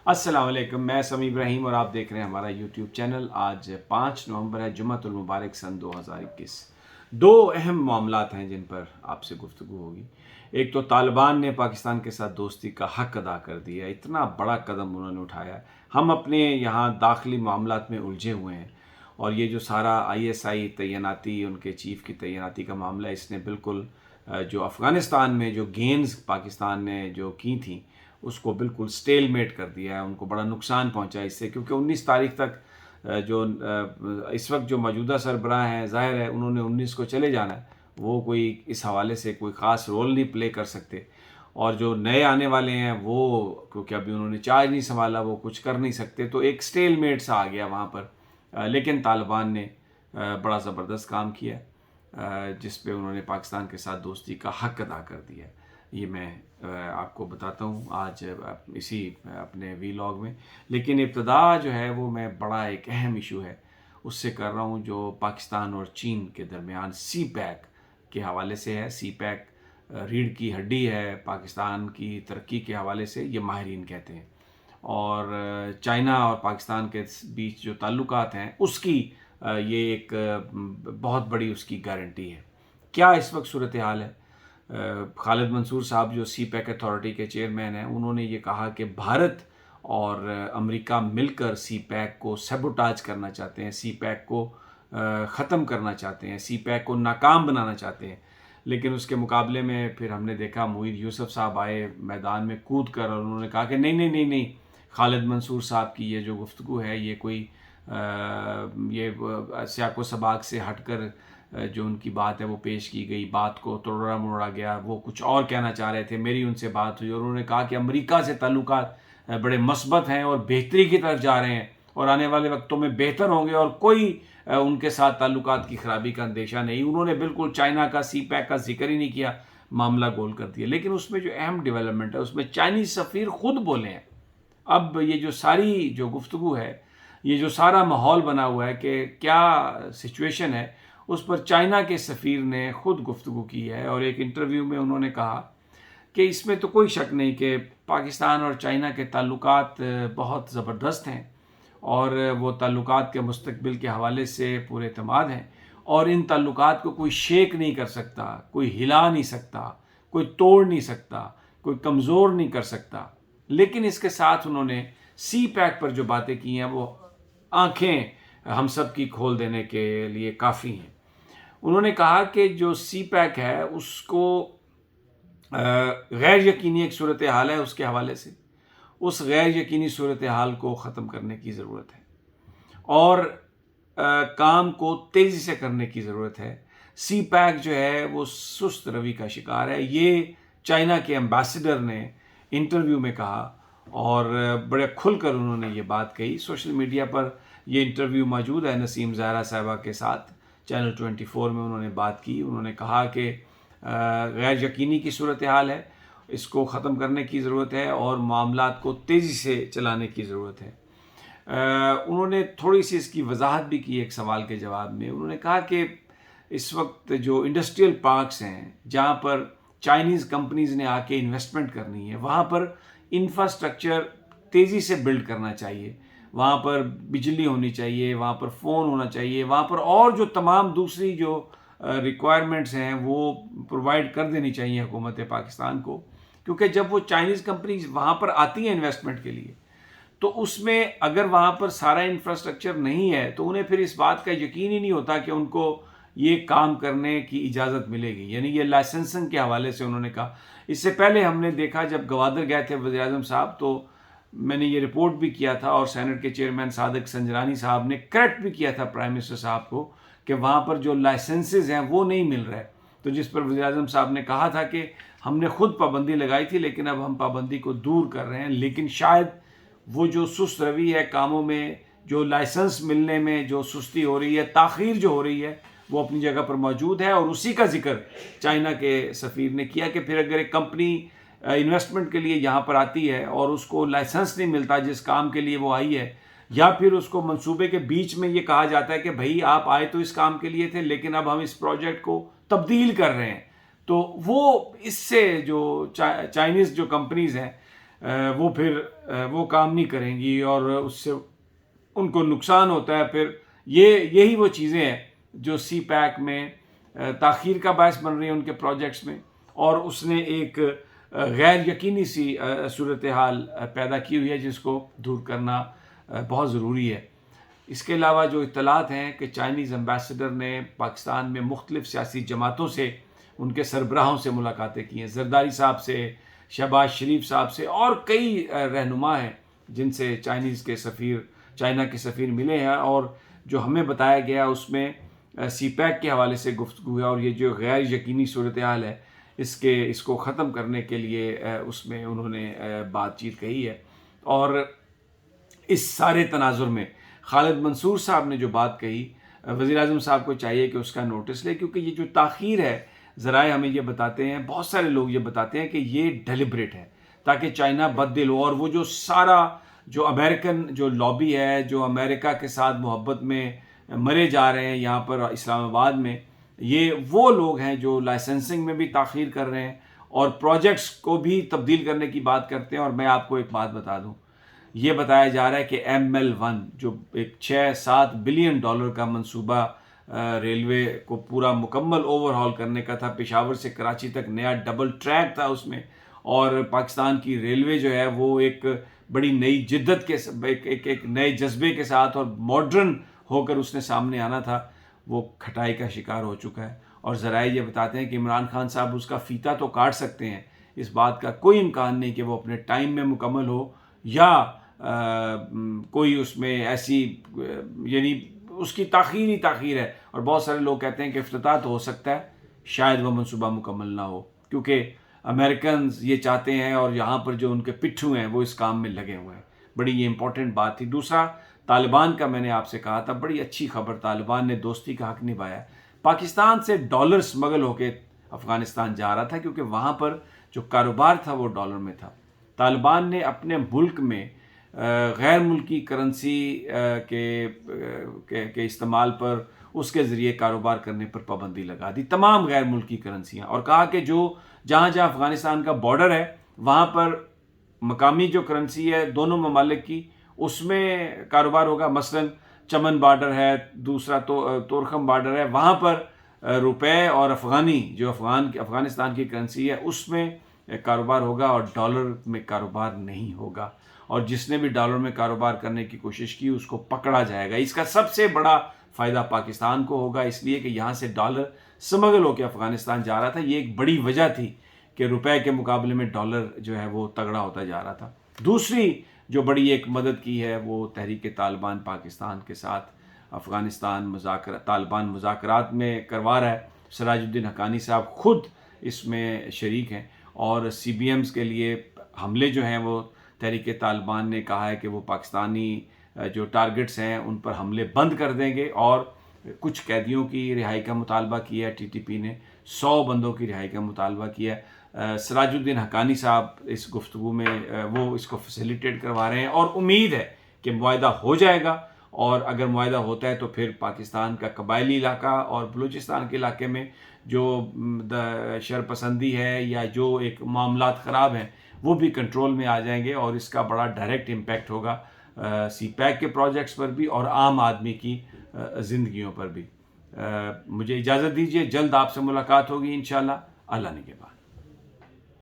अस्सलाम वालेकुम, मैं समी इब्राहिम और आप देख रहे हैं हमारा यूट्यूब चैनल। आज 5 नवंबर है, जुम्मतुल मुबारक सन 2021। दो अहम मामलात हैं जिन पर आपसे गुफ्तगू होगी। एक तो तालिबान ने पाकिस्तान के साथ दोस्ती का हक अदा कर दिया, इतना बड़ा कदम उन्होंने उठाया है। हम अपने यहाँ दाखिली मामलात में उलझे हुए हैं और ये जो सारा ISI तैनाती, उनके चीफ़ की तैनाती का मामला है, इसने बिल्कुल जो अफ़गानिस्तान में जो गेंस पाकिस्तान ने जो की थी उसको बिल्कुल स्टेलमेट कर दिया है। उनको बड़ा नुकसान पहुंचा इससे, क्योंकि 19 तारीख तक इस वक्त जो मौजूदा सरबराह हैं, ज़ाहिर है उन्होंने 19 को चले जाना है, वो कोई इस हवाले से कोई ख़ास रोल नहीं प्ले कर सकते। और जो नए आने वाले हैं वो, क्योंकि अभी उन्होंने चार्ज नहीं संभाला, वो कुछ कर नहीं सकते, तो एक स्टेलमेट सा आ गया वहाँ पर। लेकिन तालिबान ने बड़ा ज़बरदस्त काम किया, जिस पे उन्होंने पाकिस्तान के साथ दोस्ती का हक अदा कर दिया। ये मैं आपको बताता हूँ आज इसी अपने वीलॉग में। लेकिन इब्तदा जो है वो मैं बड़ा एक अहम इशू है उससे कर रहा हूँ, जो पाकिस्तान और चीन के दरमियान CPEC के हवाले से है। CPEC रीढ़ की हड्डी है पाकिस्तान की तरक्की के हवाले से, ये माहिरीन कहते हैं। और चाइना और पाकिस्तान के बीच जो ताल्लुकात हैं उसकी ये एक बहुत बड़ी उसकी गारंटी है। क्या इस वक्त सूरत हाल है? खालिद मंसूर साहब जो CPEC अथॉरिटी के चेयरमैन हैं, उन्होंने ये कहा कि भारत और अमेरिका मिलकर CPEC को सैबोटाज करना चाहते हैं, CPEC को ख़त्म करना चाहते हैं, CPEC को नाकाम बनाना चाहते हैं। लेकिन उसके मुकाबले में फिर हमने देखा मोईद यूसुफ साहब आए मैदान में कूद कर और उन्होंने कहा कि नहीं नहीं नहीं नहीं, खालिद मंसूर साहब की ये जो गुफ्तगू है ये कोई ये सियाको सबाक से हटकर जो उनकी बात है वो पेश की गई, बात को तोड़ा मोड़ा गया, वो कुछ और कहना चाह रहे थे। मेरी उनसे बात हुई और उन्होंने कहा कि अमेरिका से ताल्लुकात बड़े मस्बत हैं और बेहतरी की तरफ जा रहे हैं और आने वाले वक्तों में बेहतर होंगे और कोई उनके साथ ताल्लुकात की खराबी का अंदेशा नहीं। उन्होंने बिल्कुल चाइना का CPEC का जिक्र ही नहीं किया, मामला गोल कर दिया। लेकिन उसमें जो अहम डेवलपमेंट है उसमें चाइनीज़ सफ़ीर खुद बोले हैं। अब ये जो सारी जो गुफ्तगू है, ये जो सारा माहौल बना हुआ है कि क्या सिचुएशन है, उस पर चाइना के सफ़ीर ने ख़ुद गुफ्तगू की है और एक इंटरव्यू में उन्होंने कहा कि इसमें तो कोई शक नहीं कि पाकिस्तान और चाइना के ताल्लुकात बहुत ज़बरदस्त हैं और वो ताल्लुकात के मुस्तकबिल के हवाले से पूरे एतमाद हैं और इन ताल्लुकात को कोई शेक नहीं कर सकता, कोई हिला नहीं सकता, कोई तोड़ नहीं सकता, कोई कमज़ोर नहीं कर सकता। लेकिन इसके साथ उन्होंने CPEC पर जो बातें की हैं वो आंखें हम सब की खोल देने के लिए काफ़ी हैं। उन्होंने कहा कि जो CPEC है उसको गैर यकीनी एक सूरत हाल है, उसके हवाले से उस गैर यकीनी सूरत हाल को ख़त्म करने की ज़रूरत है और काम को तेज़ी से करने की ज़रूरत है। CPEC जो है वो सुस्त रवि का शिकार है, ये चाइना के एम्बेसडर ने इंटरव्यू में कहा और बड़े खुलकर उन्होंने ये बात कही। सोशल मीडिया पर ये इंटरव्यू मौजूद है नसीम ज़हरा साहिबा के साथ, चैनल 24 में उन्होंने बात की। उन्होंने कहा कि गैर यकीनी की सूरत हाल है, इसको ख़त्म करने की ज़रूरत है और मामलात को तेज़ी से चलाने की ज़रूरत है। उन्होंने थोड़ी सी इसकी वजाहत भी की एक सवाल के जवाब में। उन्होंने कहा कि इस वक्त जो इंडस्ट्रियल पार्क्स हैं जहाँ पर चाइनीज़ कंपनीज़ ने आके इन्वेस्टमेंट करनी है, वहाँ पर इंफ्रास्ट्रक्चर तेज़ी से बिल्ड करना चाहिए, वहाँ पर बिजली होनी चाहिए, वहाँ पर फ़ोन होना चाहिए, वहाँ पर और जो तमाम दूसरी जो रिक्वायरमेंट्स हैं वो प्रोवाइड कर देनी चाहिए हुकूमत पाकिस्तान को। क्योंकि जब वो चाइनीज़ कंपनीज वहाँ पर आती हैं इन्वेस्टमेंट के लिए, तो उसमें अगर वहाँ पर सारा इंफ्रास्ट्रक्चर नहीं है तो उन्हें फिर इस बात का यकीन ही नहीं होता कि उनको ये काम करने की इजाज़त मिलेगी। यानी ये लाइसेंसिंग के हवाले से उन्होंने कहा। इससे पहले हमने देखा जब गवादर गए थे वज़ीर-ए-आज़म साहब, तो मैंने ये रिपोर्ट भी किया था और सेनेट के चेयरमैन सादिक संजरानी साहब ने करेक्ट भी किया था प्राइम मिनिस्टर साहब को कि वहाँ पर जो लाइसेंसेस हैं वो नहीं मिल रहे। तो जिस पर वज़ीर-ए-आज़म साहब ने कहा था कि हमने खुद पाबंदी लगाई थी लेकिन अब हम पाबंदी को दूर कर रहे हैं। लेकिन शायद वो जो सुस्त रवि है कामों में, जो लाइसेंस मिलने में जो सुस्ती हो रही है, ताख़ीर जो हो रही है, वो अपनी जगह पर मौजूद है। और उसी का जिक्र चाइना के सफ़ीर ने किया कि फिर अगर एक कंपनी इन्वेस्टमेंट के लिए यहाँ पर आती है और उसको लाइसेंस नहीं मिलता जिस काम के लिए वो आई है, या फिर उसको मंसूबे के बीच में ये कहा जाता है कि भाई आप आए तो इस काम के लिए थे लेकिन अब हम इस प्रोजेक्ट को तब्दील कर रहे हैं, तो वो इससे जो चाइनीज़ जो कंपनीज़ हैं وہ پھر وہ کام نہیں کریں گی اور اس سے ان کو نقصان ہوتا ہے. پھر یہی وہ چیزیں ہیں جو سی پیک میں تاخیر کا باعث بن رہی ہیں ان کے پروجیکٹس میں, اور اس نے ایک غیر یقینی سی صورتحال پیدا کی ہوئی ہے جس کو دور کرنا بہت ضروری ہے. اس کے علاوہ جو اطلاعات ہیں کہ چائنیز امبیسڈر نے پاکستان میں مختلف سیاسی جماعتوں سے, ان کے سربراہوں سے ملاقاتیں کی ہیں, زرداری صاحب سے, شہباز شریف صاحب سے, اور کئی رہنما ہیں جن سے چائنا کے سفیر ملے ہیں. اور جو ہمیں بتایا گیا اس میں سی پیک کے حوالے سے گفتگو ہے, اور یہ جو غیر یقینی صورتحال ہے اس کو ختم کرنے کے لیے اس میں انہوں نے بات چیت کہی ہے. اور اس سارے تناظر میں خالد منصور صاحب نے جو بات کہی, وزیر اعظم صاحب کو چاہیے کہ اس کا نوٹس لے, کیونکہ یہ جو تاخیر ہے, ذرائع ہمیں یہ بتاتے ہیں, بہت سارے لوگ یہ بتاتے ہیں کہ یہ ڈیلیبریٹ ہے تاکہ چائنا بد دل ہو, اور وہ جو سارا جو امریکن جو لابی ہے, جو امریکہ کے ساتھ محبت میں مرے جا رہے ہیں یہاں پر اسلام آباد میں, یہ وہ لوگ ہیں جو لائسنسنگ میں بھی تاخیر کر رہے ہیں اور پروجیکٹس کو بھی تبدیل کرنے کی بات کرتے ہیں. اور میں آپ کو ایک بات بتا دوں, یہ بتایا جا رہا ہے کہ ML1 جو ایک 6-7 بلین ڈالر کا منصوبہ ریلوے کو پورا مکمل اوور ہال کرنے کا تھا, پشاور سے کراچی تک نیا ڈبل ٹریک تھا اس میں, اور پاکستان کی ریلوے جو ہے وہ ایک بڑی نئی جدت کے ایک نئے جذبے کے ساتھ اور ماڈرن ہو کر اس نے سامنے آنا تھا, وہ کھٹائی کا شکار ہو چکا ہے. اور ذرائع یہ بتاتے ہیں کہ عمران خان صاحب اس کا فیتا تو کاٹ سکتے ہیں, اس بات کا کوئی امکان نہیں کہ وہ اپنے ٹائم میں مکمل ہو, یا کوئی اس میں ایسی یعنی اس کی تاخیر ہے. اور بہت سارے لوگ کہتے ہیں کہ افتتاح تو ہو سکتا ہے, شاید وہ منصوبہ مکمل نہ ہو, کیونکہ امریکنز یہ چاہتے ہیں اور یہاں پر جو ان کے پٹھو ہیں وہ اس کام میں لگے ہوئے ہیں. بڑی یہ امپورٹنٹ بات تھی. دوسرا, طالبان کا میں نے آپ سے کہا تھا, بڑی اچھی خبر, طالبان نے دوستی کا حق نبھایا. پاکستان سے ڈالر سمگل ہو کے افغانستان جا رہا تھا کیونکہ وہاں پر جو کاروبار تھا وہ ڈالر میں تھا. طالبان نے اپنے ملک میں غیر ملکی کرنسی کے استعمال پر, اس کے ذریعے کاروبار کرنے پر پابندی لگا دی, تمام غیر ملکی کرنسیاں, اور کہا کہ جہاں افغانستان کا بارڈر ہے وہاں پر مقامی جو کرنسی ہے دونوں ممالک کی, اس میں کاروبار ہوگا. مثلا چمن بارڈر ہے, دوسرا تورخم بارڈر ہے, وہاں پر روپے اور افغانی جو افغانستان کی کرنسی ہے اس میں کاروبار ہوگا, اور ڈالر میں کاروبار نہیں ہوگا. اور جس نے بھی ڈالر میں کاروبار کرنے کی کوشش کی اس کو پکڑا جائے گا. اس کا سب سے بڑا فائدہ پاکستان کو ہوگا, اس لیے کہ یہاں سے ڈالر سمگل ہو کے افغانستان جا رہا تھا. یہ ایک بڑی وجہ تھی کہ روپے کے مقابلے میں ڈالر جو ہے وہ تگڑا ہوتا جا رہا تھا. دوسری جو بڑی ایک مدد کی ہے وہ تحریک طالبان پاکستان کے ساتھ طالبان مذاکرات میں کروا رہا ہے. سراج الدین حقانی صاحب خود اس میں شریک ہیں, اور CBMs کے لیے حملے جو ہیں وہ تحریک طالبان نے کہا ہے کہ وہ پاکستانی جو ٹارگٹس ہیں ان پر حملے بند کر دیں گے, اور کچھ قیدیوں کی رہائی کا مطالبہ کیا ہے. TTP نے 100 بندوں کی رہائی کا مطالبہ کیا ہے. سراج الدین حقانی صاحب اس گفتگو میں وہ اس کو فیسیلیٹیٹ کروا رہے ہیں, اور امید ہے کہ معاہدہ ہو جائے گا. اور اگر معاہدہ ہوتا ہے تو پھر پاکستان کا قبائلی علاقہ اور بلوچستان کے علاقے میں جو شرپسندی ہے یا جو ایک معاملات خراب ہیں وہ بھی کنٹرول میں آ جائیں گے, اور اس کا بڑا ڈائریکٹ امپیکٹ ہوگا سی پیک کے پروجیکٹس پر بھی اور عام آدمی کی زندگیوں پر بھی. مجھے اجازت دیجیے, جلد آپ سے ملاقات ہوگی انشاءاللہ, اللہ نے کے بعد.